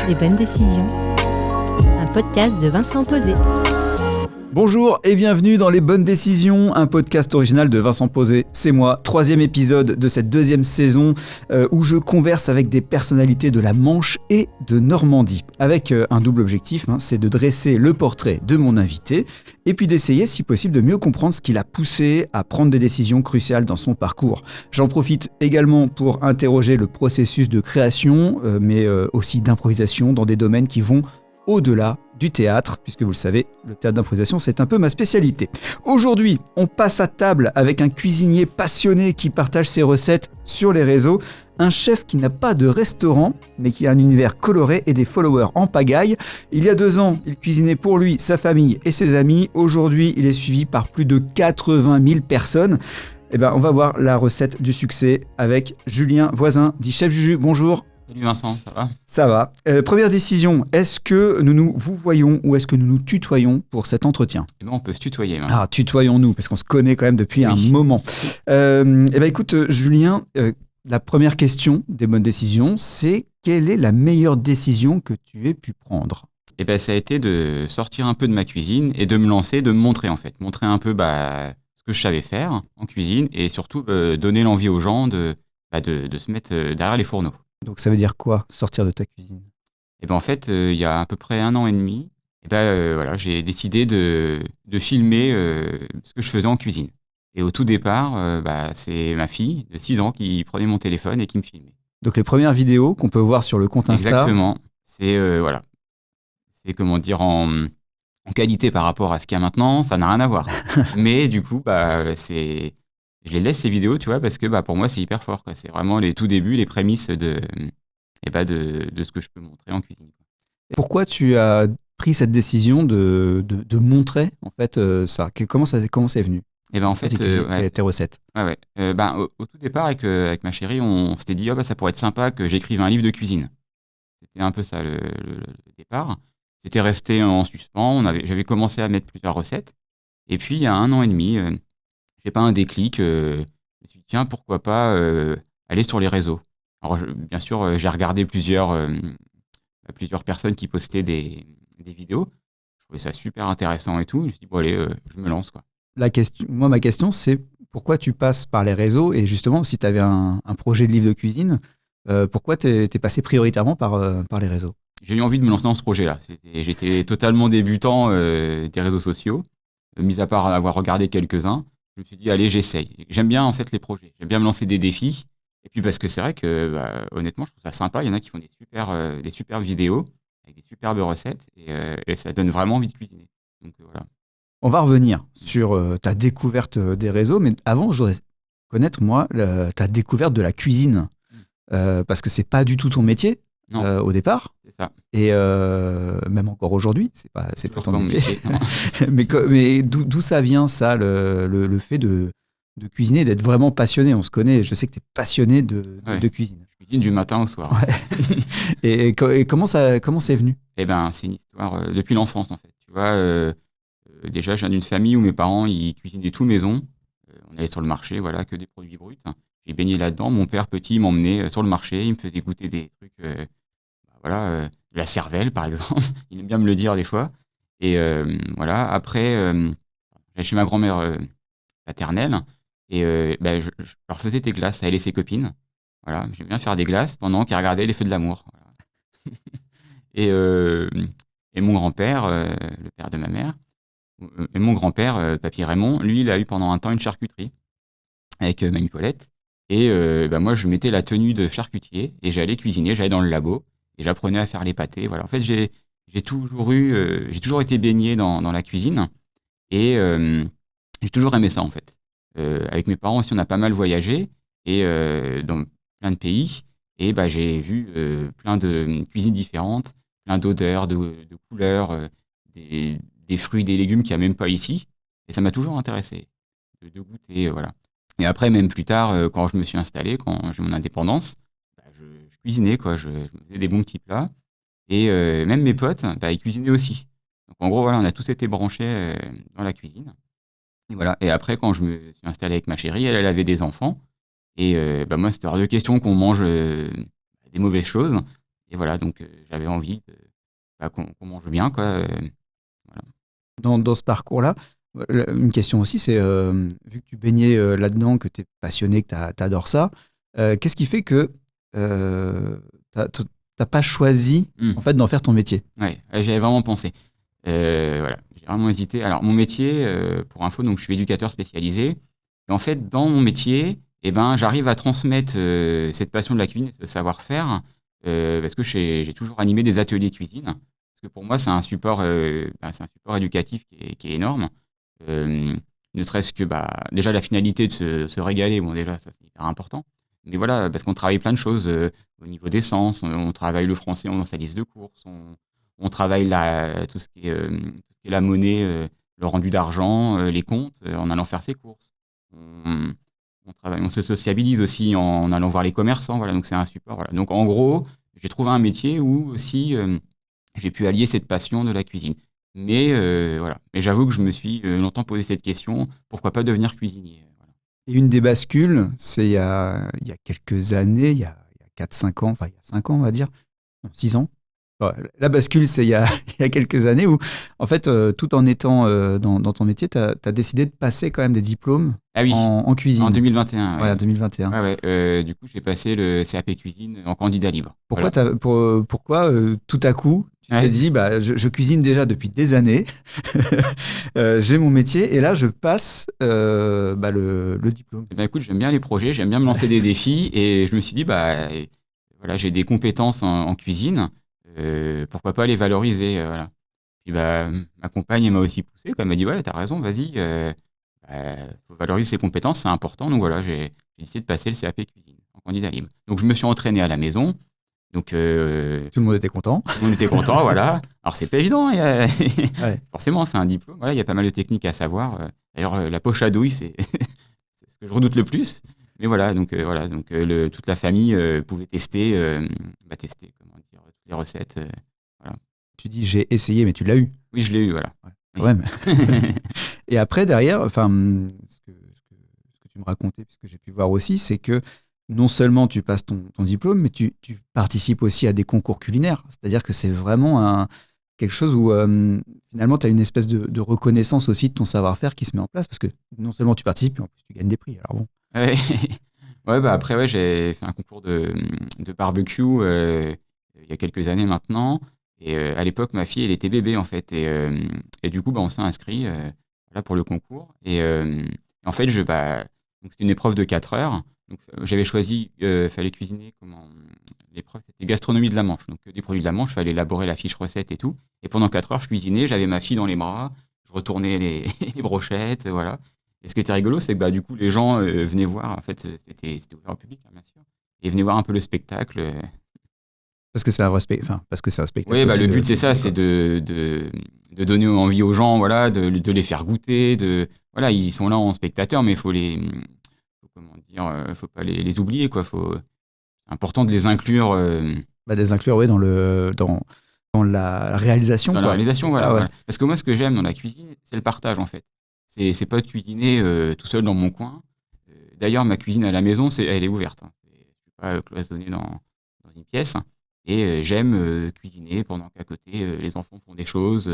Les bonnes décisions, un podcast de Vincent Posé. Bonjour et bienvenue dans Les Bonnes Décisions, un podcast original de Vincent Posé. C'est moi, 3e épisode de cette 2e saison où je converse avec des personnalités de la Manche et de Normandie. Avec un double objectif, c'est de dresser le portrait de mon invité et puis d'essayer, si possible, de mieux comprendre ce qui l'a poussé à prendre des décisions cruciales dans son parcours. J'en profite également pour interroger le processus de création, mais aussi d'improvisation dans des domaines qui vont au-delà du théâtre, puisque vous le savez, le théâtre d'improvisation, c'est un peu ma spécialité. Aujourd'hui, on passe à table avec un cuisinier passionné qui partage ses recettes sur les réseaux, un chef qui n'a pas de restaurant, mais qui a un univers coloré et des followers en pagaille. Il y a 2 ans, il cuisinait pour lui, sa famille et ses amis. Aujourd'hui, il est suivi par plus de 80 000 personnes. On va voir la recette du succès avec Julien Voisin, dit Chef Juju. Bonjour. Salut Vincent, ça va ? Ça va. Première décision, est-ce que nous nous voyons ou est-ce que nous nous tutoyons pour cet entretien ? On peut se tutoyer. Hein. Ah, tutoyons-nous, parce qu'on se connaît quand même depuis un moment. Écoute, Julien, la première question des bonnes décisions, c'est quelle est la meilleure décision que tu aies pu prendre ? Ça a été de sortir un peu de ma cuisine et de me lancer, de me montrer en fait. Montrer un peu ce que je savais faire en cuisine et surtout donner l'envie aux gens de se mettre derrière les fourneaux. Donc ça veut dire quoi, sortir de ta cuisine ? En fait, il y a à peu près 1 an et demi, j'ai décidé de filmer ce que je faisais en cuisine. Et au tout départ, c'est ma fille de 6 ans qui prenait mon téléphone et qui me filmait. Donc les premières vidéos qu'on peut voir sur le compte Insta. Exactement. C'est en qualité par rapport à ce qu'il y a maintenant, ça n'a rien à voir. Mais du coup, je les laisse ces vidéos, tu vois, parce que pour moi, c'est hyper fort, quoi. C'est vraiment les tout débuts, les prémices de ce que je peux montrer en cuisine. Pourquoi tu as pris cette décision de montrer en fait ça ? Comment c'est venu ? En fait, tes recettes. Au tout départ, avec ma chérie, on s'était dit ça pourrait être sympa que j'écrive un livre de cuisine. C'était un peu ça le départ. C'était resté en suspens. J'avais commencé à mettre plusieurs recettes. Et puis, il y a 1 an et demi, j'ai pas un déclic. Je me suis dit, tiens, pourquoi pas aller sur les réseaux. Alors, bien sûr, j'ai regardé plusieurs personnes qui postaient des vidéos. Je trouvais ça super intéressant et tout. Je me suis dit, allez, je me lance, quoi. Ma question, c'est pourquoi tu passes par les réseaux et justement, si tu avais un projet de livre de cuisine, pourquoi t'es passé prioritairement par les réseaux ? J'ai eu envie de me lancer dans ce projet-là. J'étais totalement débutant des réseaux sociaux, mis à part avoir regardé quelques-uns. Je me suis dit, allez, j'essaye. J'aime bien en fait les projets. J'aime bien me lancer des défis. Et puis parce que c'est vrai que, honnêtement, je trouve ça sympa. Il y en a qui font des superbes vidéos avec des superbes recettes et ça donne vraiment envie de cuisiner. Donc voilà. On va revenir sur ta découverte des réseaux, mais avant, je voudrais connaître, moi, ta découverte de la cuisine. Parce que c'est pas du tout ton métier au départ. C'est ça. Et même encore aujourd'hui, c'est pas ton métier. mais d'où ça vient, ça, le fait de cuisiner, d'être vraiment passionné ? On se connaît, je sais que tu es passionné de cuisine. Je cuisine du matin au soir. Ouais. et comment c'est venu ? C'est une histoire depuis l'enfance, en fait. Tu vois, déjà, je viens d'une famille où mes parents, ils cuisinaient tout maison. On allait sur le marché, que des produits bruts. J'ai baigné là-dedans. Mon père, petit, m'emmenait sur le marché. Il me faisait goûter des trucs, de la cervelle, par exemple. Il aime bien me le dire des fois. Et après, j'allais chez ma grand-mère paternelle. Et je leur faisais des glaces à elle et ses copines. Voilà, j'aime bien faire des glaces pendant qu'ils regardaient Les Feux de l'amour. Voilà. Et mon grand-père, le père de ma mère, et mon grand-père, Papy Raymond, lui, il a eu pendant un temps une charcuterie avec Mamie Paulette. Et moi, je mettais la tenue de charcutier et j'allais cuisiner, j'allais dans le labo et j'apprenais à faire les pâtés. Voilà. En fait, j'ai toujours été baigné dans la cuisine et j'ai toujours aimé ça, en fait. Avec mes parents aussi, on a pas mal voyagé et dans plein de pays. Et j'ai vu plein de cuisines différentes, plein d'odeurs, de couleurs, des fruits, des légumes qu'il n'y a même pas ici. Et ça m'a toujours intéressé de goûter, voilà. Et après, même plus tard, quand je me suis installé, quand j'ai mon indépendance, je cuisinais, quoi. Je me faisais des bons petits plats. Et même mes potes, ils cuisinaient aussi. Donc en gros, voilà, on a tous été branchés dans la cuisine. Et voilà. Et après, quand je me suis installé avec ma chérie, elle avait des enfants. Et moi, c'était hors de question qu'on mange des mauvaises choses. Et voilà, donc j'avais envie qu'on mange bien, quoi. Voilà. Dans ce parcours-là, une question aussi, c'est vu que tu baignais là-dedans, que tu es passionné, que tu adores ça, qu'est-ce qui fait que tu n'as pas choisi en fait, d'en faire ton métier? Ouais, j'avais vraiment pensé. Voilà, j'ai vraiment hésité. Alors, mon métier, pour info, donc, je suis éducateur spécialisé. Et en fait, dans mon métier, j'arrive à transmettre cette passion de la cuisine, ce savoir-faire, parce que j'ai toujours animé des ateliers cuisine. Parce que pour moi, c'est un support éducatif qui est énorme. Ne serait-ce que déjà la finalité de se régaler, bon déjà ça c'est hyper important. Mais voilà, parce qu'on travaille plein de choses au niveau des sens, on travaille le français dans sa liste de courses, on travaille tout ce qui est la monnaie, le rendu d'argent, les comptes, en allant faire ses courses. On se sociabilise aussi en allant voir les commerçants, voilà, donc c'est un support. Voilà. Donc en gros, j'ai trouvé un métier où aussi j'ai pu allier cette passion de la cuisine. Mais voilà. Mais j'avoue que je me suis longtemps posé cette question, pourquoi pas devenir cuisinier, voilà. Et une des bascules, c'est il y a quelques années, il y a 4-5 ans, enfin il y a 5 ans on va dire, non, 6 ans. Ouais, la bascule, c'est il y a quelques années où, en fait, tout en étant dans ton métier, tu as décidé de passer quand même des diplômes Ah oui, en cuisine. en 2021. Ouais, en 2021. Ouais, du coup, j'ai passé le CAP cuisine en candidat libre. Pourquoi, Voilà. pourquoi tout à coup, tu t'es dit, je cuisine déjà depuis des années, j'ai mon métier, et là, je passe le diplôme. Écoute, j'aime bien les projets, j'aime bien me lancer des défis, et je me suis dit, voilà, j'ai des compétences en cuisine, pourquoi pas les valoriser, voilà. Puis ma compagne elle m'a aussi poussé, elle m'a dit, ouais, t'as raison, vas-y, faut valoriser ses compétences, c'est important. Donc voilà, j'ai décidé de passer le CAP cuisine en candidat libre. Donc je me suis entraîné à la maison. Donc tout le monde était content. Tout le monde était content, voilà. Alors c'est pas évident, ouais. Forcément c'est un diplôme. Voilà, il y a pas mal de techniques à savoir. D'ailleurs la poche à douille c'est c'est ce que je redoute le plus. Mais voilà, donc toute la famille pouvait tester comment dire, toutes les recettes. Voilà. Tu dis j'ai essayé, mais tu l'as eu. Oui, je l'ai eu, voilà. Ouais, quand même. Et après, derrière, enfin, ce que tu me racontais, puisque j'ai pu voir aussi, c'est que non seulement tu passes ton diplôme, mais tu participes aussi à des concours culinaires. C'est-à-dire que c'est vraiment quelque chose où finalement tu as une espèce de reconnaissance aussi de ton savoir-faire qui se met en place, parce que non seulement tu participes, mais en plus tu gagnes des prix. Alors bon. Ouais, ouais après, j'ai fait un concours de barbecue il y a quelques années maintenant. Et à l'époque, ma fille, elle était bébé, en fait. Et du coup, on s'est inscrit là, pour le concours. Et en fait, donc c'était une épreuve de 4 heures. Donc, j'avais choisi, fallait cuisiner l'épreuve, c'était gastronomie de la Manche. Donc, des produits de la Manche, il fallait élaborer la fiche recette et tout. Et pendant 4 heures, je cuisinais, j'avais ma fille dans les bras, je retournais les brochettes, voilà. Et ce qui était rigolo, c'est que du coup, les gens venaient voir. En fait, c'était ouvert au public, hein, bien sûr. Et venaient voir un peu le spectacle. Parce que c'est un vrai spectacle. Parce que c'est un spectacle. Oui, le but, c'est ça, c'est de donner envie aux gens, voilà, de les faire goûter. Voilà, ils sont là en spectateurs, mais il faut faut pas les oublier, quoi. C'est important de les inclure. Des inclure, oui, dans la réalisation. Dans la réalisation, voilà, ouais. Voilà. Parce que moi, ce que j'aime dans la cuisine, c'est le partage, en fait. C'est pas de cuisiner tout seul dans mon coin. D'ailleurs, ma cuisine à la maison, elle est ouverte. Hein. Je ne suis pas cloisonné dans une pièce. Et j'aime cuisiner pendant qu'à côté, les enfants font des choses.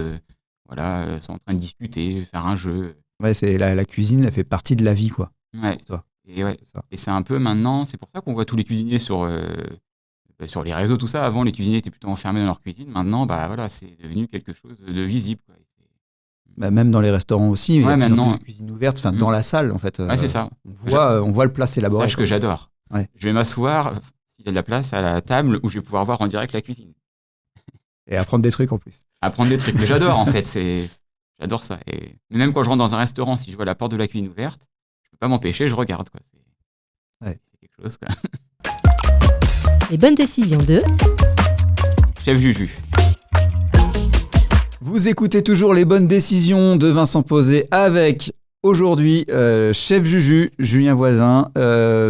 Voilà, sont en train de discuter, faire un jeu. Ouais, c'est la cuisine, elle fait partie de la vie, quoi. Ouais. Toi. Et c'est un peu maintenant, c'est pour ça qu'on voit tous les cuisiniers sur les réseaux, tout ça. Avant, les cuisiniers étaient plutôt enfermés dans leur cuisine. Maintenant, voilà, c'est devenu quelque chose de visible, quoi. Même dans les restaurants aussi, il y a maintenant, de cuisine ouverte, dans la salle, en fait. Ouais, c'est ça. On voit le plat s'élaborer. C'est ce que j'adore. Ouais. Je vais m'asseoir, s'il y a de la place, à la table où je vais pouvoir voir en direct la cuisine. Et apprendre des trucs en plus. Apprendre des trucs. Mais j'adore, en fait. J'adore ça. Mais même quand je rentre dans un restaurant, si je vois la porte de la cuisine ouverte, je peux pas m'empêcher, je regarde, quoi. C'est quelque chose, quoi. Les bonnes décisions de Chef Juju. Vous écoutez toujours les bonnes décisions de Vincent Posé avec aujourd'hui Chef Juju, Julien Voisin.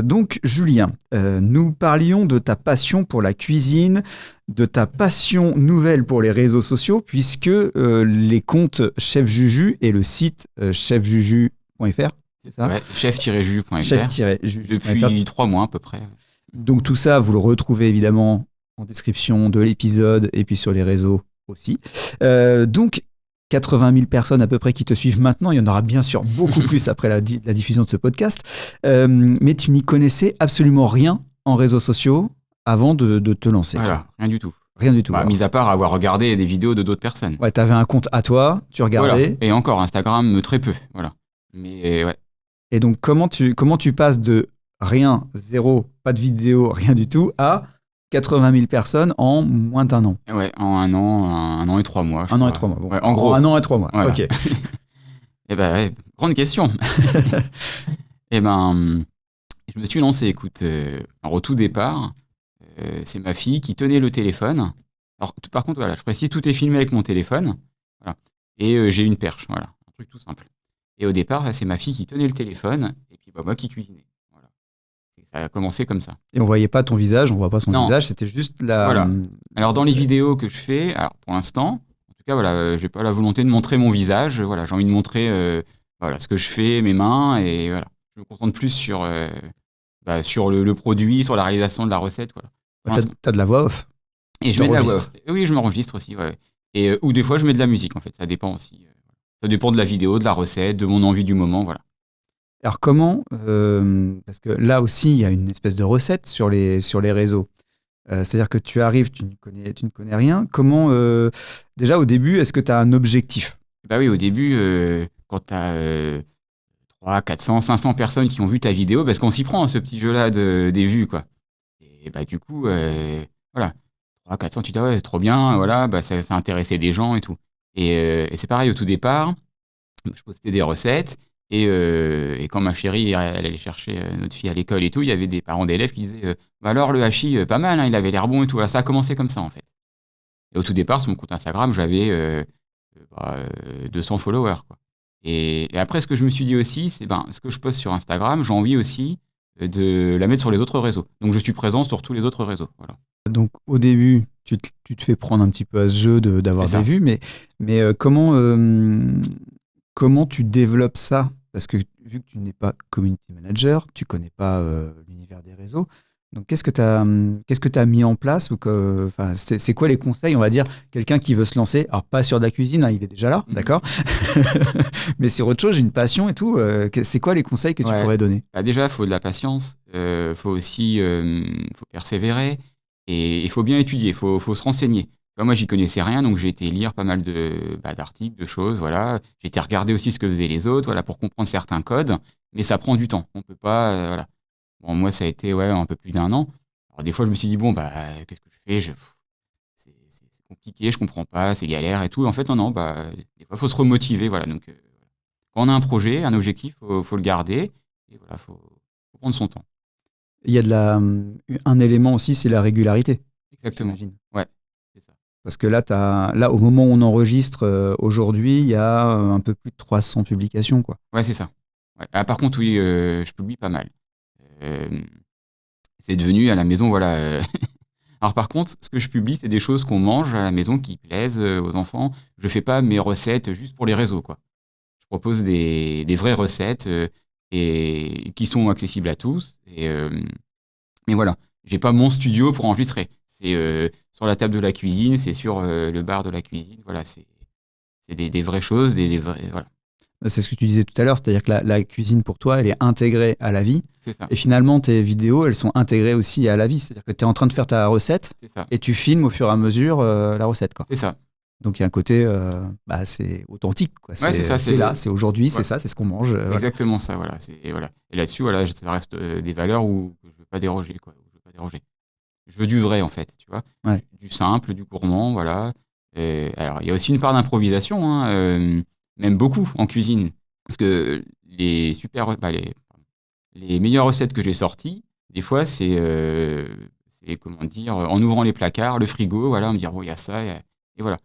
Donc Julien, nous parlions de ta passion pour la cuisine, de ta passion nouvelle pour les réseaux sociaux, puisque les comptes Chef Juju et le site chefjuju.fr, c'est ça ? Ouais, chef-juju.fr. Chef-juju.fr. Depuis 3 mois à peu près. Donc tout ça, vous le retrouvez évidemment en description de l'épisode et puis sur les réseaux aussi. Donc, 80 000 personnes à peu près qui te suivent maintenant. Il y en aura bien sûr beaucoup plus après la diffusion de ce podcast. Mais tu n'y connaissais absolument rien en réseaux sociaux avant de te lancer. Voilà, rien du tout. Rien du tout. Mis à part avoir regardé des vidéos de d'autres personnes. Ouais, t'avais un compte à toi, tu regardais. Voilà. Et encore, Instagram, très peu. Voilà. Mais ouais. Et donc, comment tu passes de rien, zéro, pas de vidéo, rien du tout, à 80 000 personnes en moins d'un an? Ouais, en un an et 3 mois. Un an et 3 mois. Bon. Ouais, en gros. 1 an et 3 mois. Voilà. Ok. Et ouais, grande question. Et je me suis lancé, écoute, alors au tout départ, c'est ma fille qui tenait le téléphone. Alors, par contre, voilà, je précise, tout est filmé avec mon téléphone. Voilà. Et j'ai une perche, voilà, un truc tout simple. Et au départ, c'est ma fille qui tenait le téléphone, et puis moi qui cuisinais. Voilà. Et ça a commencé comme ça. Et on voyait pas ton visage, on voit pas son visage, c'était juste la... Voilà. Alors, dans les vidéos que je fais, alors pour l'instant, en tout cas, voilà, j'ai pas la volonté de montrer mon visage. Voilà, j'ai envie de montrer voilà, ce que je fais, mes mains, et voilà. Je me concentre plus sur le produit, sur la réalisation de la recette. Voilà. T'as de la voix off. Et je mets de la voix off. Oui, je m'enregistre aussi. Ouais. Et, ou des fois, je mets de la musique, en fait. Ça dépend aussi. Ça dépend de la vidéo, de la recette, de mon envie du moment. Voilà. Alors comment, parce que là aussi, il y a une espèce de recette sur les réseaux. C'est-à-dire que tu arrives, tu ne connais rien. Comment, déjà au début, est-ce que tu as un objectif? Bah oui, au début, quand tu as 300, 400, 500 personnes qui ont vu ta vidéo, parce qu'on s'y prend, ce petit jeu-là des vues, quoi. Et bah du coup, voilà. 300, 400, tu dis, ouais, trop bien, voilà, bah, ça a intéressé des gens et tout. Et c'est pareil au tout départ, je postais des recettes, et quand ma chérie, elle allait chercher notre fille à l'école et tout, il y avait des parents d'élèves qui disaient, bah alors le hachis, pas mal, hein, il avait l'air bon et tout. Voilà, ça a commencé comme ça, en fait. Et au tout départ, sur mon compte Instagram, j'avais 200 followers, quoi. Et après, ce que je me suis dit aussi, c'est ce que je poste sur Instagram, j'ai envie aussi de la mettre sur les autres réseaux. Donc je suis présent sur tous les autres réseaux. Voilà. Donc au début, tu te fais prendre un petit peu à ce jeu d'avoir des vues, mais comment tu développes ça? Parce que vu que tu n'es pas community manager, tu connais pas l'univers des réseaux. Donc qu'est-ce que tu as mis en place, ou c'est quoi les conseils, on va dire, quelqu'un qui veut se lancer, alors pas sur de la cuisine, hein, il est déjà là, d'accord, mais sur autre chose, j'ai une passion et tout, c'est quoi les conseils que tu pourrais donner? Déjà, il faut de la patience, faut aussi faut persévérer, et il faut bien étudier, il faut se renseigner. Moi, j'y connaissais rien, donc j'ai été lire pas mal d'articles, de choses, voilà. J'ai été regarder aussi ce que faisaient les autres, voilà, pour comprendre certains codes, mais ça prend du temps, on peut pas, voilà. Bon, moi, ça a été un peu plus d'1 an. Alors, des fois, je me suis dit, bon, qu'est-ce que je fais? C'est compliqué, je comprends pas, c'est galère et tout. En fait, non, des fois, il faut se remotiver. Voilà. Donc, quand on a un projet, un objectif, faut le garder. Et voilà, faut prendre son temps. Il y a un élément aussi, c'est la régularité. Exactement. Ouais, c'est ça. Parce que là, au moment où on enregistre aujourd'hui, il y a un peu plus de 300 publications, quoi. Ouais, c'est ça. Ouais. Ah, par contre, oui, je publie pas mal. C'est devenu à la maison, voilà. Alors par contre, ce que je publie, c'est des choses qu'on mange à la maison qui plaisent aux enfants. Je fais pas mes recettes juste pour les réseaux, quoi. Je propose des vraies recettes et qui sont accessibles à tous. Mais voilà, j'ai pas mon studio pour enregistrer. C'est sur la table de la cuisine, c'est sur le bar de la cuisine. Voilà, c'est des vraies choses, des vrais, voilà. C'est ce que tu disais tout à l'heure, c'est-à-dire que la cuisine pour toi, elle est intégrée à la vie. C'est ça. Et finalement, tes vidéos, elles sont intégrées aussi à la vie. C'est-à-dire que tu es en train de faire ta recette et tu filmes au fur et à mesure la recette, quoi. C'est ça. Donc il y a un côté, c'est authentique, quoi. Ouais, c'est ça. C'est là, c'est aujourd'hui, c'est ça, c'est ce qu'on mange. C'est exactement ça, voilà. Et là-dessus, voilà, ça reste des valeurs où je ne veux pas déroger, quoi. Je veux du vrai, en fait, tu vois. Ouais. Du simple, du gourmand, voilà. Alors, il y a aussi une part d'improvisation, hein, même beaucoup en cuisine. Parce que les meilleures recettes que j'ai sorties, des fois, c'est comment dire, en ouvrant les placards, le frigo, voilà, me dire, bon, il y a ça, et voilà.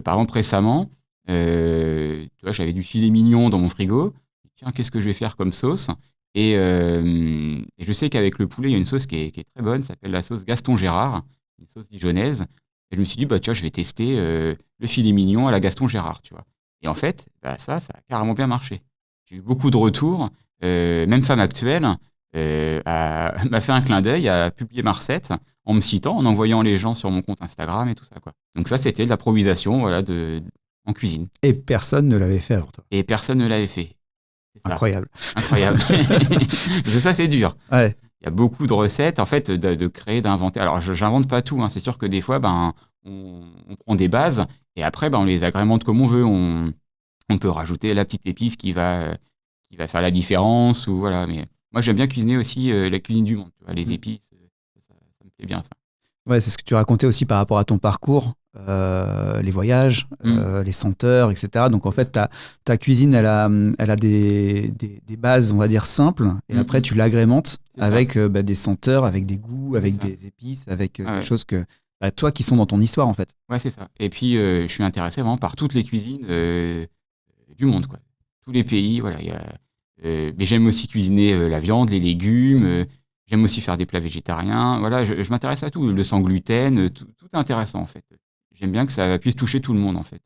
Par exemple, récemment, tu vois, j'avais du filet mignon dans mon frigo. Tiens, qu'est-ce que je vais faire comme sauce? Et je sais qu'avec le poulet, il y a une sauce qui est très bonne, ça s'appelle la sauce Gaston Gérard, une sauce dijonnaise. Et je me suis dit, tu vois, je vais tester le filet mignon à la Gaston Gérard, tu vois. Et en fait, ça a carrément bien marché. J'ai eu beaucoup de retours. Même Femme Actuelle m'a fait un clin d'œil, a publié ma recette en me citant, en envoyant les gens sur mon compte Instagram et tout ça, quoi. Donc ça, c'était de l'improvisation, voilà, en cuisine. Et personne ne l'avait fait alors toi. Et personne ne l'avait fait. C'est ça. Incroyable. Incroyable. Parce que ça, c'est dur. Ouais. Il y a beaucoup de recettes, en fait, de créer, d'inventer. Alors, j'invente pas tout, hein. C'est sûr que des fois, on prend des bases et après, on les agrémente comme on veut. On peut rajouter la petite épice qui va faire la différence. Ou voilà. Mais moi, j'aime bien cuisiner aussi la cuisine du monde. Tu vois, les épices, ça me plaît bien, ça. Ouais, c'est ce que tu racontais aussi par rapport à ton parcours, les voyages, les senteurs, etc. Donc en fait, ta cuisine, elle a des bases, on va dire, simples, et après tu l'agrémentes avec des senteurs, avec des goûts, avec des épices, avec des choses que toi qui sont dans ton histoire en fait. Ouais, c'est ça. Et puis je suis intéressé vraiment par toutes les cuisines du monde, quoi. Tous les pays, voilà. Mais j'aime aussi cuisiner la viande, les légumes. J'aime aussi faire des plats végétariens. Voilà, je m'intéresse à tout. Le sans gluten, tout est intéressant en fait. J'aime bien que ça puisse toucher tout le monde en fait.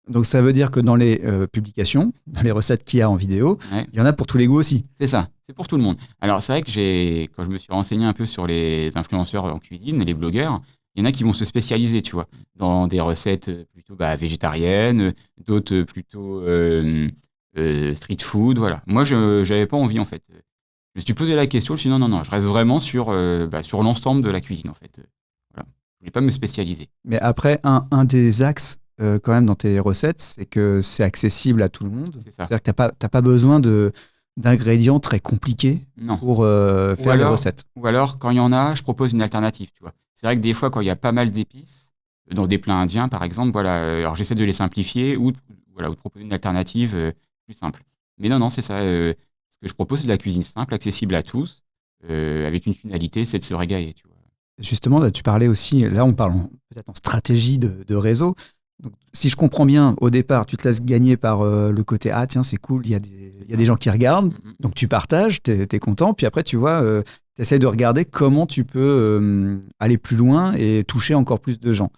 Donc ça veut dire que dans les publications, dans les recettes qu'il y a en vidéo, il y en a pour tous les goûts aussi. C'est ça, c'est pour tout le monde. Alors c'est vrai que quand je me suis renseigné un peu sur les influenceurs en cuisine, les blogueurs, il y en a qui vont se spécialiser, tu vois, dans des recettes plutôt végétariennes, d'autres plutôt street food, voilà. Moi, je n'avais pas envie en fait. Je me suis posé la question, je me suis dit non, je reste vraiment sur l'ensemble de la cuisine en fait. Voilà. Je voulais pas me spécialiser. Mais après, un des axes quand même dans tes recettes, c'est que c'est accessible à tout le monde. C'est-à-dire que t'as pas besoin d'ingrédients très compliqués pour faire les recettes. Ou alors, quand il y en a, je propose une alternative, tu vois. C'est vrai que des fois, quand il y a pas mal d'épices, dans des plats indiens par exemple, voilà, alors j'essaie de les simplifier ou de proposer une alternative plus simple. Mais non, c'est ça. Ce que je propose, c'est de la cuisine simple, accessible à tous, avec une finalité, c'est de se régaler, tu vois. Justement, là, tu parlais aussi, là on parle peut-être en stratégie de réseau. Donc, si je comprends bien, au départ, tu te laisses gagner par le côté « Ah tiens, c'est cool, il y a des gens qui regardent », donc tu partages, t'es content, puis après tu vois, tu essaies de regarder comment tu peux aller plus loin et toucher encore plus de gens.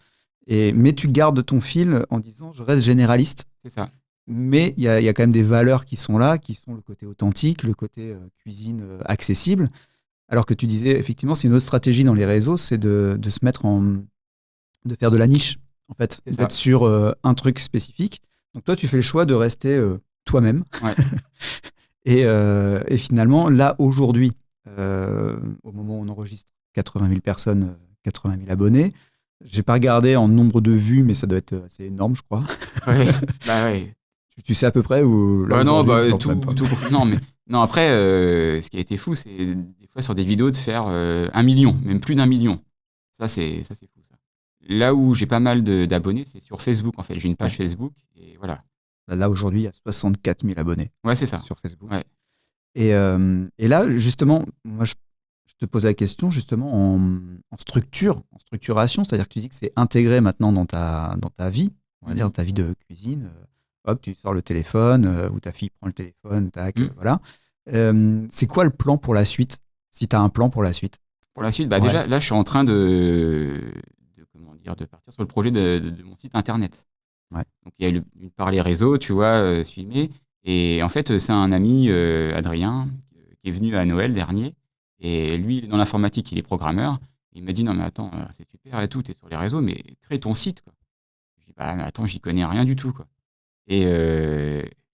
Mais tu gardes ton fil en disant « Je reste généraliste ». C'est ça. Mais il y a quand même des valeurs qui sont là, qui sont le côté authentique, le côté cuisine accessible. Alors que tu disais, effectivement, c'est une autre stratégie dans les réseaux, c'est de se mettre de faire de la niche, en fait, d'être sur un truc spécifique. Donc toi, tu fais le choix de rester toi-même. Ouais. et finalement, là, aujourd'hui, au moment où on enregistre 80 000 personnes, 80 000 abonnés, j'ai pas regardé en nombre de vues, mais ça doit être assez énorme, je crois. Oui, oui. Tu sais à peu près où là, non, après, ce qui a été fou, c'est des fois sur des vidéos de faire 1 million, même plus d'1 million. Ça, c'est fou, ça. Là où j'ai pas mal d'abonnés, c'est sur Facebook, en fait. J'ai une page Facebook, et voilà. Là, aujourd'hui, il y a 64 000 abonnés. Ouais, c'est ça. Sur Facebook. Ouais. Et là, justement, moi, je te pose la question, justement, en structuration, c'est-à-dire que tu dis que c'est intégré maintenant dans ta vie, on va dire, dans ta vie de cuisine. Hop, tu sors le téléphone, ou ta fille prend le téléphone, tac, voilà. C'est quoi le plan pour la suite, si tu as un plan pour la suite? Pour la suite, déjà, là, je suis en train de partir sur le projet de mon site internet. Ouais. Donc, il y a d'une part les réseaux, tu vois, se filmer. Et en fait, c'est un ami, Adrien, qui est venu à Noël dernier. Et lui, il est dans l'informatique, il est programmeur. Il m'a dit, non, mais attends, c'est super et tout, t'es sur les réseaux, mais crée ton site, quoi. Je dis, mais attends, j'y connais rien du tout, quoi. Et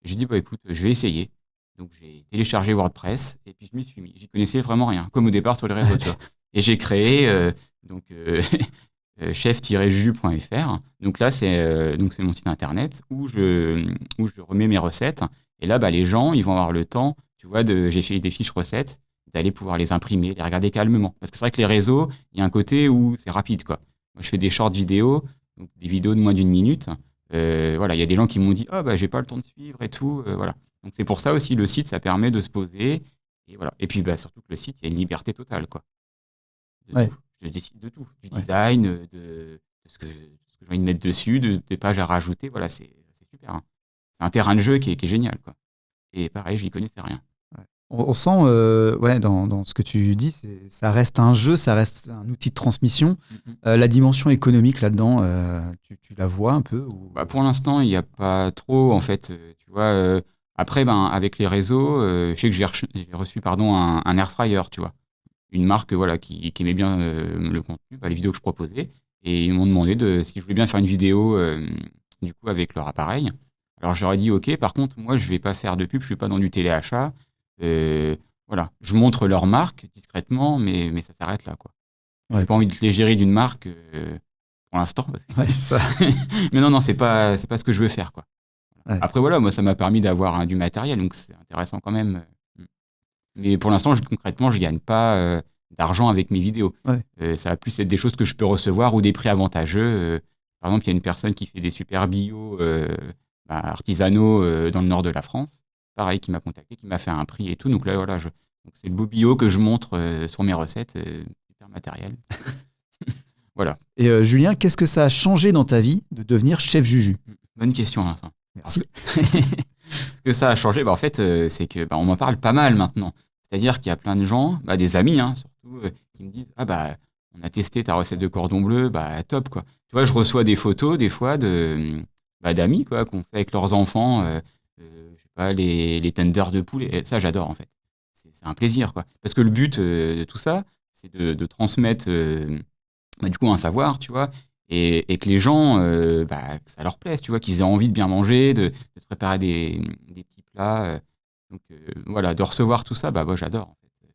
j'ai dit, écoute, je vais essayer. Donc, j'ai téléchargé WordPress et puis je m'y suis mis. J'y connaissais vraiment rien, comme au départ sur les réseaux, tu vois. Et j'ai créé chef-jus.fr. Donc là, c'est mon site internet où je remets mes recettes. Et là, les gens, ils vont avoir le temps, tu vois, j'ai fait des fiches recettes, d'aller pouvoir les imprimer, les regarder calmement. Parce que c'est vrai que les réseaux, il y a un côté où c'est rapide, quoi. Moi, je fais des short vidéos, donc des vidéos de moins d'1 minute. Voilà, il y a des gens qui m'ont dit j'ai pas le temps de suivre et tout, voilà. Donc c'est pour ça aussi le site, ça permet de se poser et voilà. Et puis surtout que le site, il y a une liberté totale, quoi. Tout. Je décide de tout, du design, de ce que j'ai envie de mettre dessus, des pages à rajouter, voilà, c'est super. Hein. C'est un terrain de jeu qui est génial, quoi. Et pareil, j'y connaissais rien. On sent, dans ce que tu dis, ça reste un jeu, ça reste un outil de transmission. La dimension économique là-dedans, tu la vois un peu ou... Pour l'instant, il n'y a pas trop, en fait. Tu vois, après, avec les réseaux, je sais que j'ai reçu un air fryer, tu vois. une marque voilà, qui aimait bien le contenu, les vidéos que je proposais. Et ils m'ont demandé si je voulais bien faire une vidéo du coup avec leur appareil. Alors je leur ai dit ok, par contre moi je vais pas faire de pub, je suis pas dans du téléachat. Voilà, je montre leur marque discrètement, mais ça s'arrête là quoi. J'ai pas envie de l'égérie d'une marque pour l'instant. Ça. Mais non, c'est pas ce que je veux faire quoi. Ouais. Après voilà, moi ça m'a permis d'avoir du matériel, donc c'est intéressant quand même. Mais pour l'instant, concrètement, je gagne pas d'argent avec mes vidéos. Ouais. Ça va plus être des choses que je peux recevoir ou des prix avantageux. Par exemple, il y a une personne qui fait des super bio artisanaux dans le nord de la France. Pareil, qui m'a contacté, qui m'a fait un prix et tout. Donc là, voilà, donc c'est le beau bio que je montre sur mes recettes. Super matériel. Voilà. Et Julien, qu'est-ce que ça a changé dans ta vie de devenir chef Juju ? Bonne question, Vincent. Merci. Ce que ça a changé, en fait, c'est que on m'en parle pas mal maintenant. C'est-à-dire qu'il y a plein de gens, des amis surtout, qui me disent « Ah on a testé ta recette de cordon bleu, top quoi ». Tu vois, je reçois des photos des fois d'amis quoi, qu'on fait avec leurs enfants, je sais pas, les tenders de poulet. Et ça, j'adore en fait. C'est un plaisir quoi. Parce que le but de tout ça, c'est de transmettre du coup un savoir, tu vois. Et que les gens, que ça leur plaise, tu vois, qu'ils aient envie de bien manger, de se préparer des petits plats. Donc voilà, de recevoir tout ça, moi j'adore. En fait.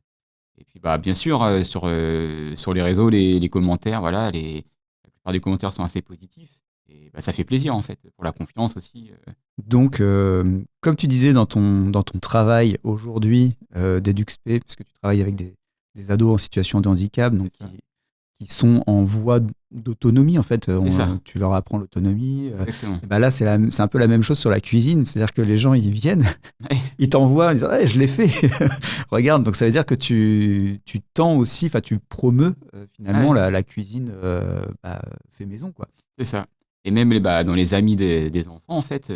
Et puis bien sûr, sur les réseaux, les commentaires, voilà, la plupart des commentaires sont assez positifs. Et ça fait plaisir en fait, pour la confiance aussi. Donc, comme tu disais dans ton travail aujourd'hui d'EduxP, parce que tu travailles avec des ados en situation de handicap, donc qui sont en voie d'autonomie en fait. Tu leur apprends l'autonomie. Là, c'est un peu la même chose sur la cuisine. C'est-à-dire que les gens, ils viennent, ils t'envoient, ils disent hey, « je l'ai fait ». Regarde, donc ça veut dire que tu tends aussi, tu promeus finalement la cuisine fait maison, quoi. C'est ça. Et même dans les amis des enfants, en fait,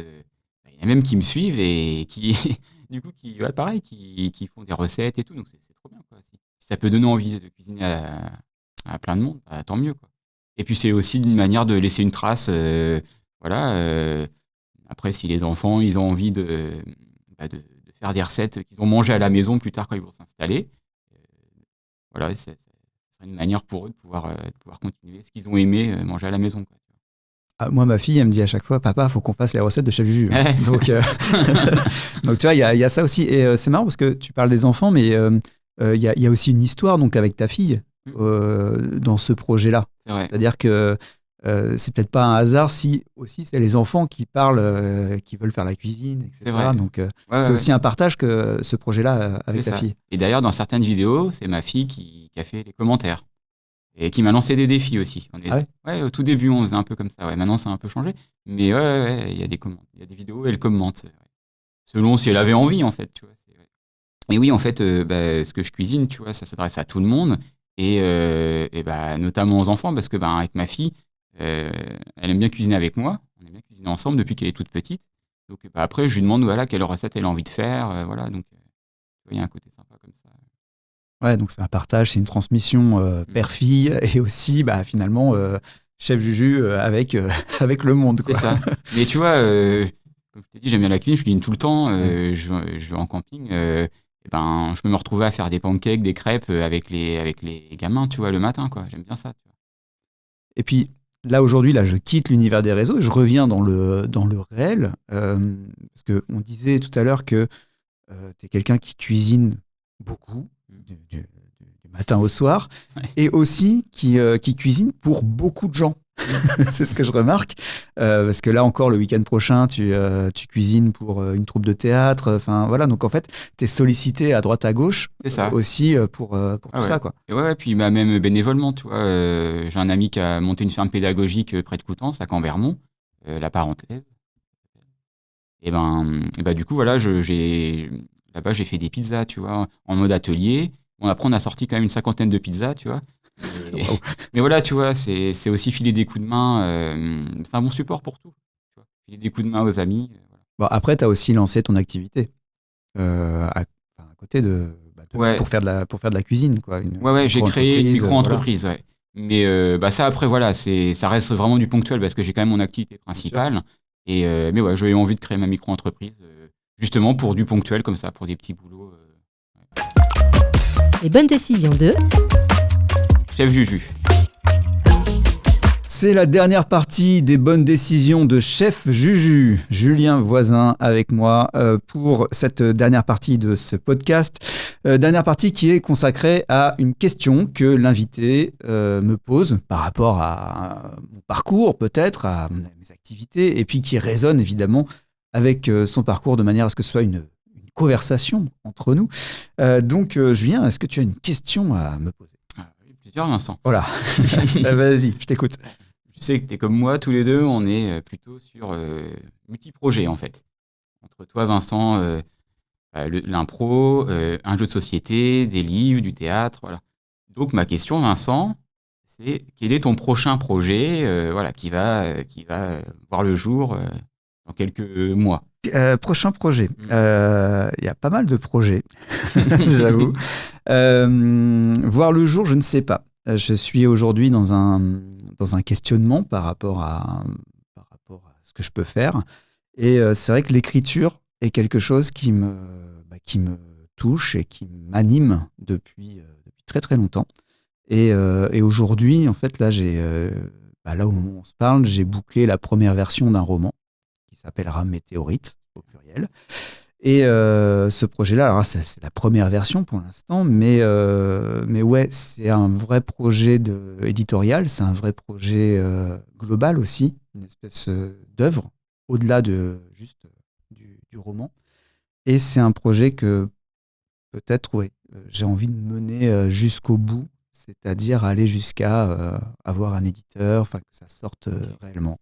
il y en a même qui me suivent et qui, du coup, qui font des recettes et tout. Donc c'est trop bien, quoi. Si ça peut donner envie de cuisiner à plein de monde, tant mieux quoi. Et puis c'est aussi une manière de laisser une trace, après si les enfants ils ont envie de faire des recettes qu'ils ont mangé à la maison plus tard quand ils vont s'installer, voilà, c'est une manière pour eux de pouvoir continuer ce qu'ils ont aimé manger à la maison quoi. Moi, ma fille, elle me dit à chaque fois, papa, faut qu'on fasse les recettes de Chef Juju. Donc, donc, tu vois, il y a ça aussi. Et c'est marrant parce que tu parles des enfants, mais il y a aussi une histoire donc avec ta fille. Dans ce projet-là. C'est-à-dire que c'est peut-être pas un hasard si aussi c'est les enfants qui parlent, qui veulent faire la cuisine, etc. C'est vrai. Donc c'est aussi un partage que ce projet-là avec ta fille. Et d'ailleurs, dans certaines vidéos, c'est ma fille qui a fait les commentaires et qui m'a lancé des défis aussi. Au tout début, on faisait un peu comme ça. Maintenant, ça a un peu changé. Mais il y a des vidéos où elle commente. Selon si elle avait envie, en fait. Tu vois, et oui, en fait, ce que je cuisine, tu vois, ça s'adresse à tout le monde. Et notamment aux enfants, parce que avec ma fille, elle aime bien cuisiner avec moi. On aime bien cuisiner ensemble depuis qu'elle est toute petite. Donc après, je lui demande quelle recette elle a envie de faire. Voilà, donc il y a un côté sympa comme ça. Ouais, donc c'est un partage, c'est une transmission père-fille et aussi finalement Chef Juju avec le monde. Quoi. C'est ça. Mais tu vois, comme je t'ai dit, j'aime bien la cuisine, je cuisine tout le temps. Je vais en camping. Je peux me retrouver à faire des pancakes, des crêpes avec les gamins, tu vois, le matin, quoi. J'aime bien ça. Tu vois. Et puis, là, aujourd'hui, je quitte l'univers des réseaux et je reviens dans le réel. Parce qu'on disait tout à l'heure que tu es quelqu'un qui cuisine beaucoup, du matin au soir, et aussi qui cuisine pour beaucoup de gens. C'est ce que je remarque, parce que là encore le week-end prochain tu cuisines pour une troupe de théâtre, voilà, donc en fait tu es sollicité à droite à gauche aussi pour tout ça quoi. Et puis même bénévolement, tu vois, j'ai un ami qui a monté une ferme pédagogique près de Coutances à Cambermont, la parenthèse. Et du coup voilà, là-bas j'ai fait des pizzas, tu vois, en mode atelier. Après on a sorti quand même une 50aine de pizzas, tu vois. Mais voilà, tu vois, c'est aussi filer des coups de main. C'est un bon support pour tout. Tu vois, filer des coups de main aux amis. Voilà. Bon, après, tu as aussi lancé ton activité à côté pour faire de la cuisine. Quoi, j'ai créé une micro-entreprise. Voilà. Mais ça, après, voilà, ça reste vraiment du ponctuel parce que j'ai quand même mon activité principale. Mais j'ai eu envie de créer ma micro-entreprise justement pour du ponctuel comme ça, pour des petits boulots. Les bonnes décisions de Chef Juju. C'est la dernière partie des bonnes décisions de Chef Juju. Julien Voisin avec moi pour cette dernière partie de ce podcast. Dernière partie qui est consacrée à une question que l'invité me pose par rapport à mon parcours peut-être, à mes activités, et puis qui résonne évidemment avec son parcours de manière à ce que ce soit une conversation entre nous. Donc Julien, est-ce que tu as une question à me poser ? Plusieurs, Vincent. Voilà, vas-y, je t'écoute. Je sais que tu es comme moi, tous les deux, on est plutôt sur multi-projets en fait. Entre toi, Vincent, l'impro, un jeu de société, des livres, du théâtre, voilà. Donc ma question, Vincent, c'est quel est ton prochain projet qui va voir le jour dans quelques mois? Prochain projet. Il y a pas mal de projets, j'avoue. Voir le jour, je ne sais pas. Je suis aujourd'hui dans un questionnement par rapport à ce que je peux faire. Et c'est vrai que l'écriture est quelque chose qui me touche et qui m'anime depuis très très longtemps. Et aujourd'hui, en fait, là, là au moment où on se parle, j'ai bouclé la première version d'un roman qui s'appellera Météorite, au pluriel. Et ce projet-là, alors c'est la première version pour l'instant, mais ouais, c'est un vrai projet éditorial, c'est un vrai projet global aussi, une espèce d'œuvre, au-delà de juste du roman. Et c'est un projet que peut-être, ouais, j'ai envie de mener jusqu'au bout, c'est-à-dire aller jusqu'à avoir un éditeur, enfin que ça sorte réellement.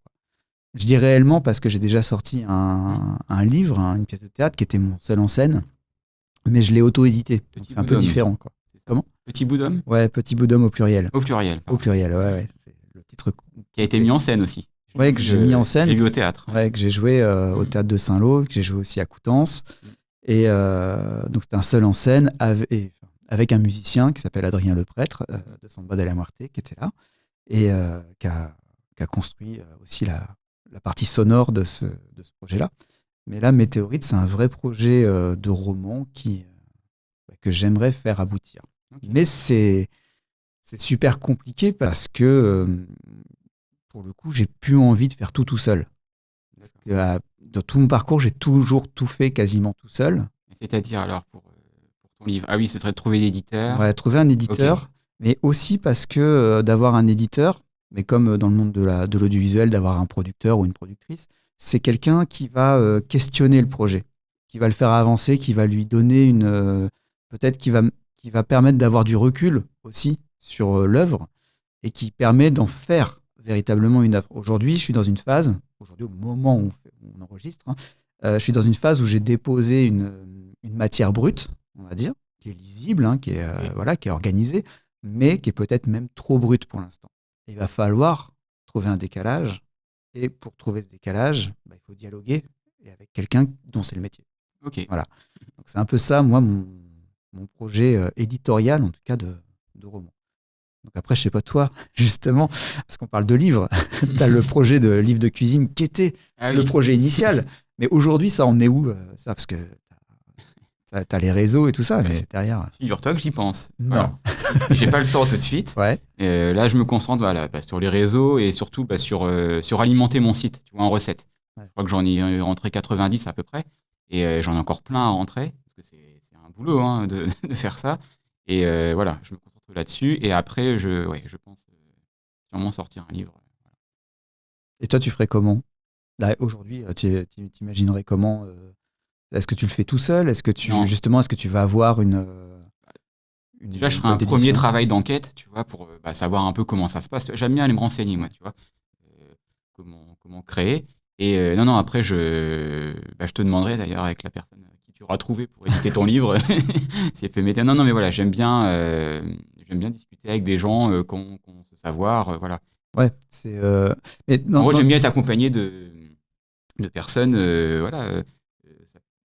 Je dis réellement parce que j'ai déjà sorti un livre, une pièce de théâtre qui était mon seul en scène, mais je l'ai auto-édité. Donc c'est un peu différent, quoi. Comment ? Petit bout d'homme ? Ouais, Petit bout d'homme au pluriel. Au pluriel. Au pluriel, ouais. C'est le titre qui a été mis en scène aussi. Ouais, que j'ai mis en scène. J'ai vu au théâtre. Ouais, que j'ai joué au théâtre de Saint-Lô, que j'ai joué aussi à Coutances. Et donc c'était un seul en scène avec un musicien qui s'appelle Adrien Leprêtre de Samba de la Muerte qui était là et qui a construit aussi la partie sonore de ce projet-là. Mais là, Météorite, c'est un vrai projet de roman que j'aimerais faire aboutir. Okay. Mais c'est super compliqué parce que, pour le coup, j'ai plus envie de faire tout seul. Parce que, dans tout mon parcours, j'ai toujours tout fait quasiment tout seul. C'est-à-dire alors pour ton livre ? Ah oui, ce serait de trouver l'éditeur. Ouais, trouver un éditeur, okay. Mais aussi parce que d'avoir un éditeur, mais comme dans le monde de l'audiovisuel, d'avoir un producteur ou une productrice, c'est quelqu'un qui va questionner le projet, qui va le faire avancer, qui va lui donner peut-être qui va permettre d'avoir du recul aussi sur l'œuvre et qui permet d'en faire véritablement une œuvre. Aujourd'hui, je suis dans une phase, au moment où on enregistre, je suis dans une phase où j'ai déposé une matière brute, on va dire, qui est lisible, qui est organisée, mais qui est peut-être même trop brute pour l'instant. Il va falloir trouver un décalage. Et pour trouver ce décalage, il faut dialoguer avec quelqu'un dont c'est le métier. Okay. Voilà. Donc c'est un peu ça, moi, mon projet éditorial, en tout cas, de roman. Donc après, je ne sais pas toi, justement, parce qu'on parle de livres. Tu as le projet de livre de cuisine qui était le projet initial. Mais aujourd'hui, ça en est où ça ? Parce que tu as les réseaux et tout ça, mais derrière... Figure-toi que j'y pense. Non. Voilà. J'ai pas le temps tout de suite. Ouais. Là, je me concentre sur les réseaux et surtout sur alimenter mon site, tu vois, en recettes. Ouais. Je crois que j'en ai rentré 90 à peu près. Et j'en ai encore plein à rentrer. Parce que c'est un boulot de faire ça. Et voilà, je me concentre là-dessus. Et après, je pense sûrement sortir un livre. Voilà. Et toi, tu ferais comment ? Là, aujourd'hui, tu t'imaginerais comment est-ce que tu le fais tout seul ? Est-ce que tu vas avoir une déjà, je ferai un premier travail d'enquête, tu vois, pour savoir un peu comment ça se passe. J'aime bien aller me renseigner, moi, tu vois, comment créer. Et non, après, je te demanderai d'ailleurs avec la personne qui tu auras trouvé pour éditer ton livre, si elle peut m'aider. Non, mais voilà, j'aime bien discuter avec des gens qui ont ce savoir, voilà. Ouais, c'est. En gros, j'aime bien être accompagné de personnes, voilà.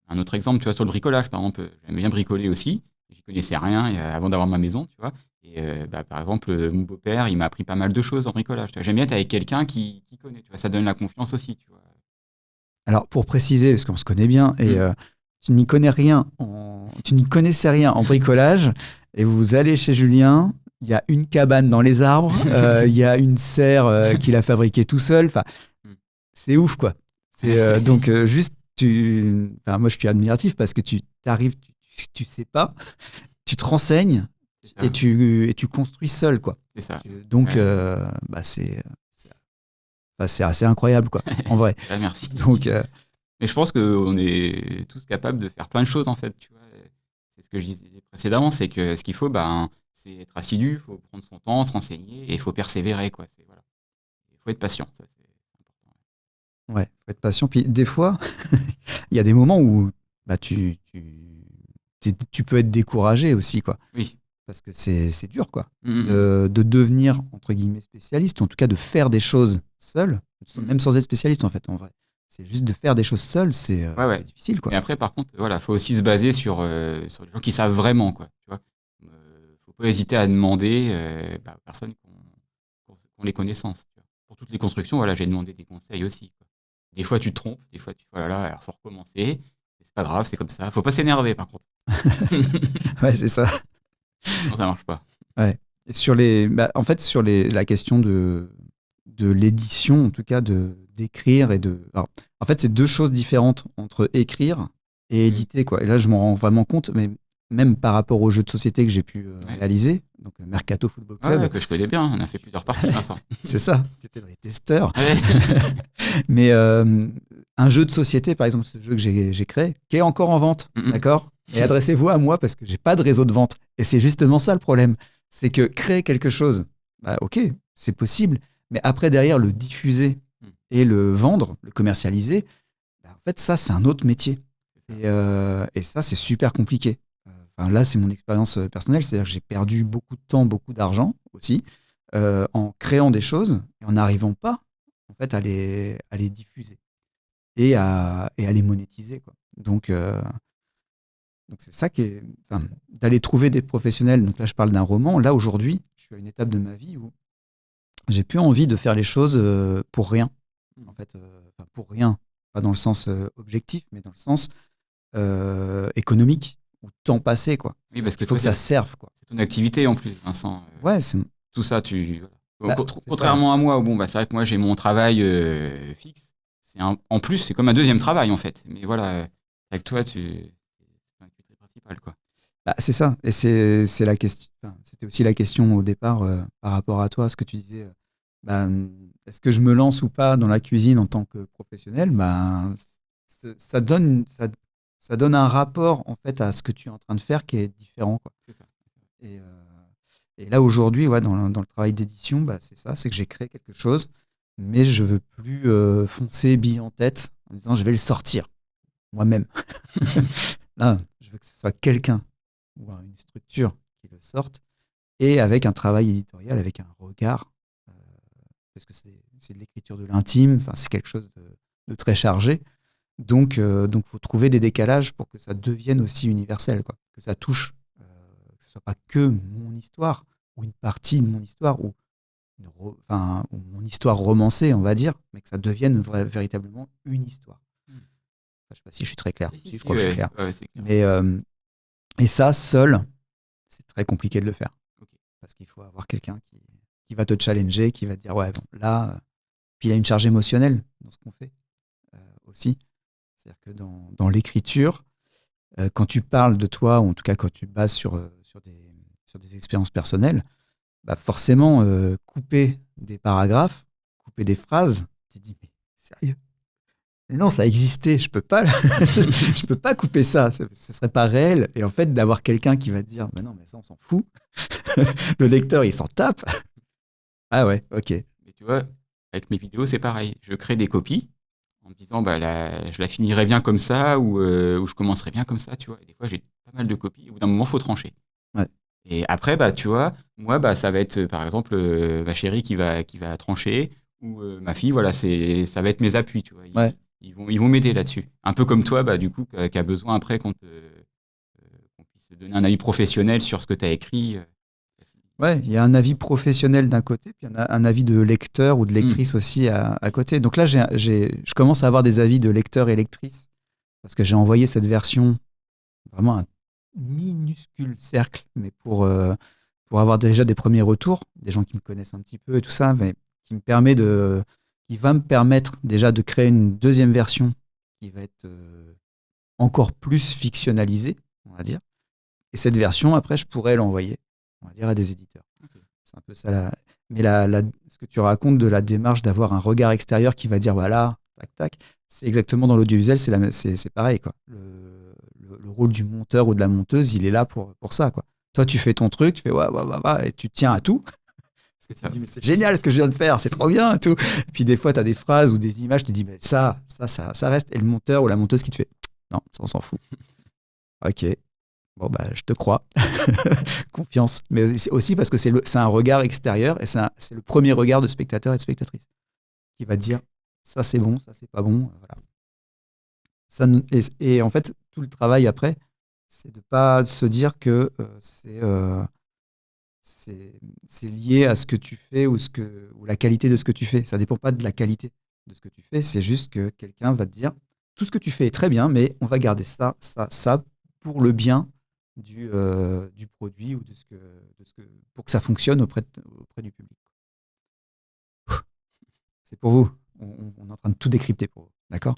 Un autre exemple, tu vois, sur le bricolage, par exemple, j'aime bien bricoler aussi. J'y connaissais rien avant d'avoir ma maison, tu vois. Et par exemple, mon beau-père, il m'a appris pas mal de choses en bricolage. Tu vois. J'aime bien être avec quelqu'un qui connaît, tu vois. Ça donne la confiance aussi, tu vois. Alors, pour préciser, parce qu'on se connaît bien, et tu n'y connaissais rien en bricolage, et vous allez chez Julien, il y a une cabane dans les arbres, il y a une serre qu'il a fabriquée tout seul. Enfin, c'est ouf, quoi. Donc, juste, moi, je suis admiratif parce que tu t'arrives, tu sais pas, tu te renseignes et tu construis seul, quoi. C'est ça. Donc, c'est assez incroyable, quoi, en vrai. Merci. Donc, mais je pense qu'on est tous capables de faire plein de choses, en fait. Tu vois. C'est ce que je disais précédemment, c'est que ce qu'il faut, c'est être assidu, il faut prendre son temps, se renseigner, et il faut persévérer, quoi. Voilà. Il faut être patient, ça, c'est important. Ouais, faut être patient. Puis des fois, il y a des moments où tu peux être découragé aussi, quoi. Oui. Parce que c'est dur, quoi, de devenir, entre guillemets, spécialiste, ou en tout cas de faire des choses seul, même sans être spécialiste, en fait, en vrai. C'est juste de faire des choses seul, c'est difficile, quoi. Et après, par contre, voilà, faut aussi se baser sur les gens qui savent vraiment, quoi. Tu vois, faut pas hésiter à demander aux personnes qui ont les connaissances. Tu vois. Pour toutes les constructions, voilà, j'ai demandé des conseils aussi, quoi. Des fois, tu te trompes, des fois, alors faut recommencer. C'est pas grave, c'est comme ça. Faut pas s'énerver, par contre. Ouais, c'est ça. Non, ça marche pas. Ouais. Et sur la question de l'édition, en tout cas, d'écrire et de. Alors, en fait, c'est deux choses différentes entre écrire et éditer, quoi. Et là, je m'en rends vraiment compte, mais même par rapport aux jeux de société que j'ai pu réaliser, donc Mercato Football Club. Que je connais bien, on a fait plusieurs parties, Vincent. C'est ça, tu étais dans les testeurs. Ouais. Mais un jeu de société, par exemple, ce jeu que j'ai créé, qui est encore en vente, d'accord ? Et adressez-vous à moi parce que j'ai pas de réseau de vente. Et c'est justement ça le problème. C'est que créer quelque chose, ok, c'est possible, mais après, derrière, le diffuser et le vendre, le commercialiser, en fait, ça, c'est un autre métier. Et ça, c'est super compliqué. Là, c'est mon expérience personnelle, c'est-à-dire que j'ai perdu beaucoup de temps, beaucoup d'argent aussi, en créant des choses et en n'arrivant pas en fait, à les diffuser et à les monétiser, quoi. Donc c'est ça qui est. D'aller trouver des professionnels. Donc là, je parle d'un roman. Là, aujourd'hui, je suis à une étape de ma vie où j'ai plus envie de faire les choses pour rien. En fait, pour rien, pas dans le sens objectif, mais dans le sens économique ou temps passé, quoi. Oui, parce que il faut que ça serve, quoi. C'est ton activité en plus, Vincent. Ouais, tout ça, contrairement à moi, c'est vrai que moi j'ai mon travail fixe. En plus, c'est comme un deuxième travail en fait. Mais voilà, avec toi, c'est l'activité principale, quoi. C'est ça. Et c'est la question. C'était aussi la question au départ par rapport à toi, ce que tu disais. Est-ce que je me lance ou pas dans la cuisine en tant que professionnel ? Ça donne un rapport en fait à ce que tu es en train de faire qui est différent, quoi. C'est ça. Et là aujourd'hui, dans le travail d'édition, c'est ça, c'est que j'ai créé quelque chose, mais je veux plus foncer bille en tête en disant je vais le sortir moi-même. Là, je veux que ce soit quelqu'un ou une structure qui le sorte, et avec un travail éditorial, avec un regard, parce que c'est de l'écriture de l'intime, c'est quelque chose de très chargé. Donc, faut trouver des décalages pour que ça devienne aussi universel, quoi. Que ça touche, que ce soit pas que mon histoire ou une partie de mon histoire ou mon histoire romancée, on va dire, mais que ça devienne véritablement une histoire. Je sais pas si je suis très clair. Je crois que je suis clair. Ouais, c'est clair. Mais et ça, seul, c'est très compliqué de le faire. Okay. Parce qu'il faut avoir quelqu'un qui va te challenger, qui va te dire là, puis il y a une charge émotionnelle dans ce qu'on fait aussi. C'est-à-dire que dans l'écriture, quand tu parles de toi, ou en tout cas quand tu te bases sur des expériences personnelles, forcément, couper des paragraphes, couper des phrases, tu te dis, mais sérieux ? Mais non, ça existait, je peux pas couper ça, ce serait pas réel. Et en fait, d'avoir quelqu'un qui va te dire, non, mais ça, on s'en fout. Le lecteur, il s'en tape. Ah ouais, ok. Mais tu vois, avec mes vidéos, c'est pareil. Je crée des copies en me disant, je la finirai bien comme ça, ou je commencerai bien comme ça, tu vois. Et des fois, j'ai pas mal de copies. Au bout d'un moment, il faut trancher. Ouais. Et après, tu vois, moi, ça va être, par exemple, ma chérie qui va trancher, ou ma fille, voilà, ça va être mes appuis, tu vois. Ils vont m'aider là-dessus. Un peu comme toi, du coup, qui a besoin après qu'on puisse te donner un avis professionnel sur ce que tu as écrit. Ouais, il y a un avis professionnel d'un côté, puis il y a un avis de lecteur ou de lectrice aussi à côté. Donc là, je commence à avoir des avis de lecteurs et lectrices, parce que j'ai envoyé cette version, vraiment un minuscule cercle, mais pour avoir déjà des premiers retours, des gens qui me connaissent un petit peu et tout ça, mais qui va me permettre déjà de créer une deuxième version qui va être encore plus fictionnalisée, on va dire. Et cette version, après, je pourrais l'envoyer, on va dire, à des éditeurs. Okay. C'est un peu ça. Mais ce que tu racontes de la démarche d'avoir un regard extérieur qui va dire, voilà, tac, tac, c'est exactement dans l'audiovisuel, c'est pareil, quoi. Le rôle du monteur ou de la monteuse, il est là pour ça, quoi. Toi, tu fais ton truc, tu fais ouais, et tu tiens à tout. Parce que tu te dis, mais c'est génial ce que je viens de faire, c'est trop bien et tout. Et puis des fois, tu as des phrases ou des images, tu te dis, mais ça reste. Et le monteur ou la monteuse qui te fait, non, ça, on s'en fout. Ok, bon, bah, je te crois. Confiance. Mais c'est aussi parce que c'est un regard extérieur et c'est le premier regard de spectateur et de spectatrice qui va te dire, ça, c'est bon, ça, c'est pas bon. Voilà. Et en fait, tout le travail après, c'est de ne pas se dire que c'est lié à ce que tu fais ou la qualité de ce que tu fais. Ça ne dépend pas de la qualité de ce que tu fais, c'est juste que quelqu'un va te dire tout ce que tu fais est très bien, mais on va garder ça pour le bien du produit ou pour que ça fonctionne auprès du public. C'est pour vous. On est en train de tout décrypter pour vous. D'accord.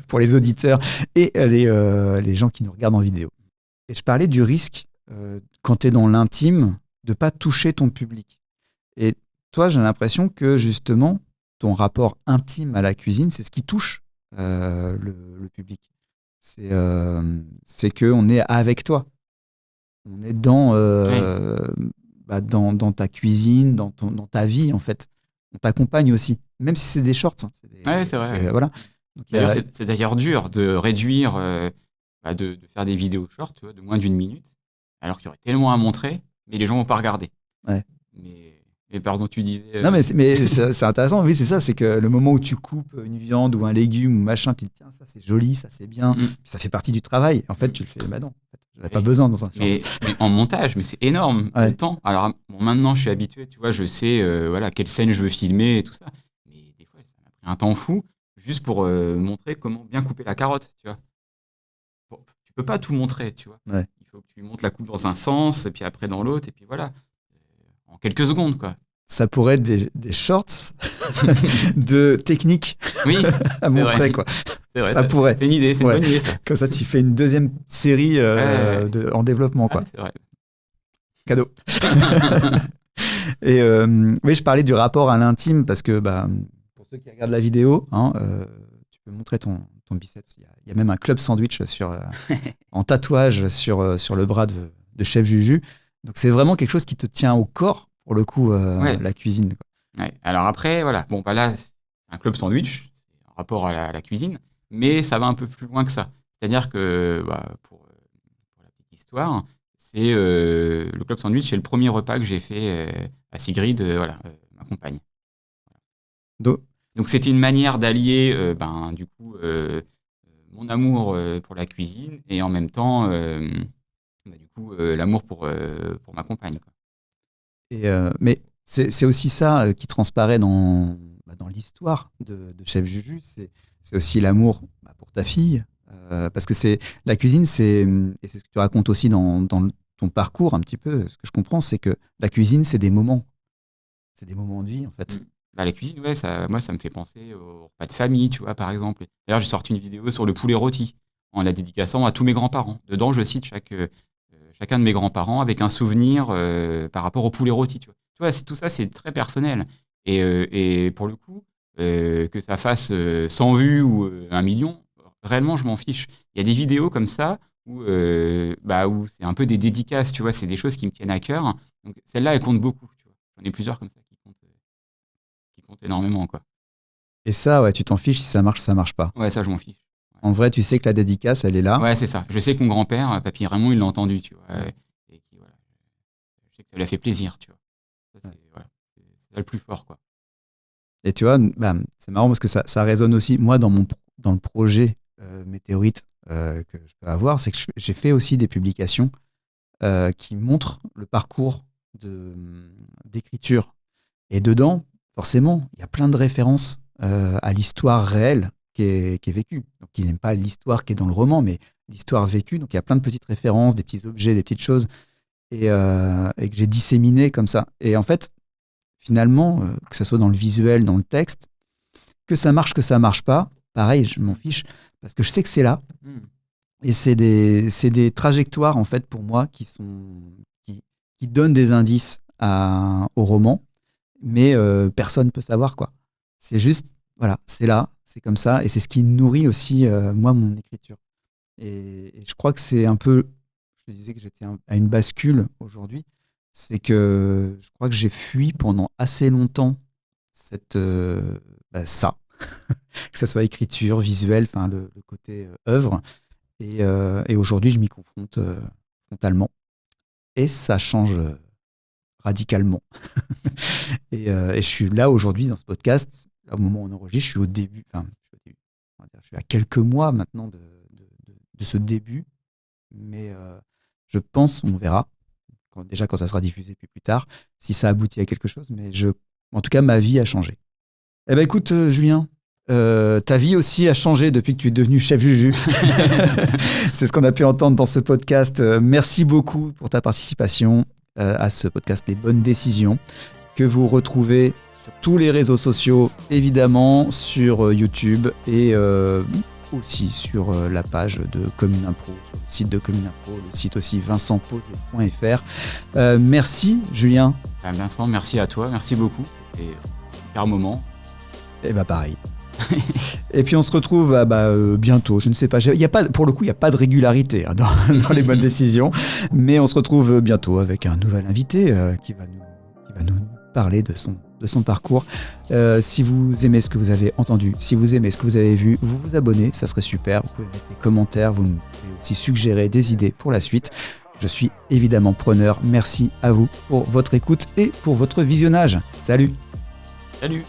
Pour les auditeurs et les gens qui nous regardent en vidéo. Et je parlais du risque, quand tu es dans l'intime, de ne pas toucher ton public. Et toi, j'ai l'impression que justement, ton rapport intime à la cuisine, c'est ce qui touche le public. C'est qu'on est avec toi. On est dans ta cuisine, dans ta vie, en fait. On t'accompagne aussi, même si c'est des shorts. Hein, c'est vrai. Voilà. Donc, d'ailleurs, c'est d'ailleurs dur de réduire, de faire des vidéos shorts, tu vois, de moins d'1 minute, alors qu'il y aurait tellement à montrer, mais les gens vont pas regarder. Ouais. Mais pardon, tu disais... Non, mais c'est intéressant, oui, c'est ça, c'est que le moment où tu coupes une viande ou un légume ou machin, tu te dis, tiens, ça c'est joli, ça c'est bien, ça fait partie du travail. En fait, tu le fais, bah non, j'en ai pas besoin dans un short. Mais en montage, mais c'est énorme, le temps. Alors maintenant, je suis habitué, tu vois, je sais quelle scène je veux filmer et tout ça. Mais des fois, ça m'a pris un temps fou, juste pour montrer comment bien couper la carotte, tu vois. Bon, tu peux pas tout montrer, tu vois. Ouais. Il faut que tu montes la coupe dans un sens, et puis après dans l'autre, et puis voilà. En quelques secondes, quoi. Ça pourrait être des shorts de technique à montrer, vrai. quoi. C'est vrai, ça pourrait. C'est une idée, c'est une bonne idée, ça. Comme ça, tu fais une deuxième série en développement, quoi. C'est vrai. Cadeau. Et oui, je parlais du rapport à l'intime parce que pour ceux qui regardent la vidéo, tu peux montrer ton biceps. Il y a même un club sandwich en tatouage sur le bras de Chef Juju. Donc c'est vraiment quelque chose qui te tient au corps, pour le coup, la cuisine, quoi. Ouais. Alors après, voilà. Bon, là, c'est un club sandwich, c'est un rapport à la cuisine, mais ça va un peu plus loin que ça. C'est-à-dire que, pour la petite histoire, c'est le club sandwich, c'est le premier repas que j'ai fait à Sigrid, ma compagne. Donc c'était une manière d'allier, du coup, mon amour pour la cuisine et en même temps, du coup, l'amour pour ma compagne, quoi. Mais c'est aussi ça qui transparaît dans l'histoire de Chef Juju. C'est aussi l'amour pour ta fille. Parce que la cuisine, et c'est ce que tu racontes aussi dans ton parcours un petit peu, ce que je comprends, c'est que la cuisine, c'est des moments. C'est des moments de vie, en fait. La cuisine, moi, ça me fait penser au repas de famille, tu vois, par exemple. D'ailleurs, j'ai sorti une vidéo sur le poulet rôti, en la dédicaçant à tous mes grands-parents. Dedans, je cite chacun de mes grands-parents avec un souvenir par rapport au poulet rôti, tu vois. Tout ça, c'est très personnel. Et pour le coup, que ça fasse 100 vues ou 1 million, réellement, je m'en fiche. Il y a des vidéos comme ça où c'est un peu des dédicaces, tu vois, c'est des choses qui me tiennent à cœur. Donc celle-là, elle compte beaucoup, tu vois. J'en ai plusieurs comme ça qui comptent énormément, quoi. Et ça, ouais, tu t'en fiches si ça marche pas. Ouais, ça, je m'en fiche. Ouais. En vrai, tu sais que la dédicace, elle est là. Ouais, c'est ça. Je sais que mon grand-père, Papy Raymond, il l'a entendu, tu vois. Et je sais que ça lui a fait plaisir, tu vois. Ça, c'est le plus fort, quoi. Et tu vois, c'est marrant parce que ça résonne aussi, moi, dans le projet Météorite que je peux avoir, c'est que j'ai fait aussi des publications qui montrent le parcours d'écriture. Et dedans, forcément, il y a plein de références à l'histoire réelle qui est vécue. Donc, il n'aime pas l'histoire qui est dans le roman, mais l'histoire vécue. Donc il y a plein de petites références, des petits objets, des petites choses, et que j'ai disséminées comme ça. Et en fait, finalement, que ce soit dans le visuel, dans le texte, que ça marche pas, pareil, je m'en fiche, parce que je sais que c'est là. Et c'est des trajectoires, en fait, pour moi, qui donnent des indices au roman, mais personne ne peut savoir, quoi. C'est juste, voilà, c'est là, c'est comme ça, et c'est ce qui nourrit aussi, moi, mon écriture. Et je crois que c'est un peu, je te disais que j'étais à une bascule aujourd'hui, c'est que je crois que j'ai fui pendant assez longtemps ça, que ce soit écriture, visuel, enfin le côté œuvre. Et aujourd'hui, je m'y confronte frontalement. Et ça change radicalement. et je suis là aujourd'hui dans ce podcast. Au moment où on enregistre, je suis au début. Enfin, je suis à quelques mois maintenant de ce début. Mais je pense, on verra, quand ça sera diffusé puis plus tard, si ça aboutit à quelque chose. Mais en tout cas, ma vie a changé. Eh ben écoute, Julien, ta vie aussi a changé depuis que tu es devenu chef Juju. C'est ce qu'on a pu entendre dans ce podcast. Merci beaucoup pour ta participation à ce podcast Les Bonnes Décisions, que vous retrouvez sur tous les réseaux sociaux, évidemment, sur YouTube et aussi sur la page de Commune Impro, sur le site de Commune Impro, le site aussi vincentposé.fr. Merci Julien. Vincent, merci à toi, merci beaucoup. C'était un super moment. Et bah pareil. Et puis on se retrouve bientôt, je ne sais pas, pour le coup il n'y a pas de régularité dans les bonnes décisions, mais on se retrouve bientôt avec un nouvel invité qui va nous parler de son parcours. Si vous aimez ce que vous avez entendu, si vous aimez ce que vous avez vu, vous vous abonnez, ça serait super, vous pouvez mettre des commentaires, vous pouvez aussi suggérer des idées pour la suite. Je suis évidemment preneur, merci à vous pour votre écoute et pour votre visionnage. Salut. Salut.